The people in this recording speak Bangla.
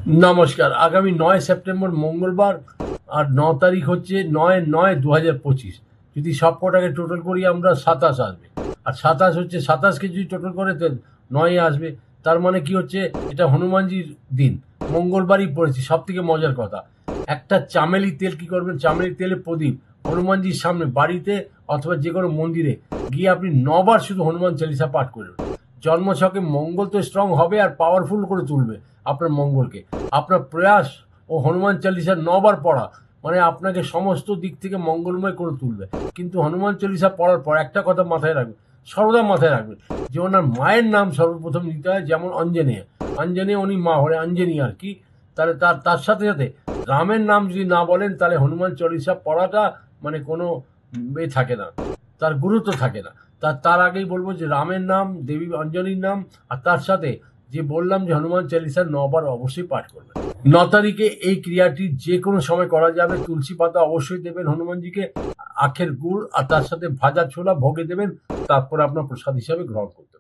নমস্কার। আগামী 9 সেপ্টেম্বর মঙ্গলবার আর 9 তারিখ হচ্ছে 9/9/2025। যদি সব কটাকে টোটাল করি আমরা 27 আসবে। আর 27 হচ্ছে 27কে যদি টোটাল করে তো 9 আসবে। তার মানে কি হচ্ছে, এটা হনুমানজির দিন, মঙ্গলবারই পড়েছে। সব থেকে মজার কথা, একটা চামেলি তেল কি করবেন, চামেলি তেলে প্রদীপ হনুমানজির সামনে বাড়িতে অথবা যে কোনো মন্দিরে গিয়ে আপনি 9 বার শুধু হনুমান চালিসা পাঠ করবেন। জন্মছকে মঙ্গল তো স্ট্রং হবে আর পাওয়ারফুল করে তুলবে আপনার মঙ্গলকে। আপনার প্রয়াস ও হনুমান চালিসা 9 বার পড়া মানে আপনাকে সমস্ত দিক থেকে মঙ্গলময় করে তুলবে। কিন্তু হনুমান চালিসা পড়ার পর একটা কথা মাথায় রাখবেন, সর্বদা মাথায় রাখবেন, যে ওনার মায়ের নাম সর্বপ্রথম নিতে হয়। যেমন অঞ্জনেয়, অঞ্জনেয় উনি মা হলে অঞ্জনী আর কি। তাহলে তার সাথে সাথে রামের নাম যদি না বলেন, তাহলে হনুমান চালিসা পড়াটা মানে কোনো থাকে না, তার গুরুত্ব থাকে না। তার আগেই বলবো যে রামের নাম, দেবী অঞ্জনীর নাম, আর তার সাথে যে বললাম যে হনুমান চালিসা 9 বার অবশ্যই পাঠ করবেন। 9 তারিখে এই ক্রিয়াটি যে কোনো সময় করা যাবে। তুলসী পাতা অবশ্যই দেবেন হনুমানজিকে, আখের গুড় আর তার সাথে ভাজা ছোলা ভোগে দেবেন, তারপরে আপনার প্রসাদ হিসাবে গ্রহণ করতে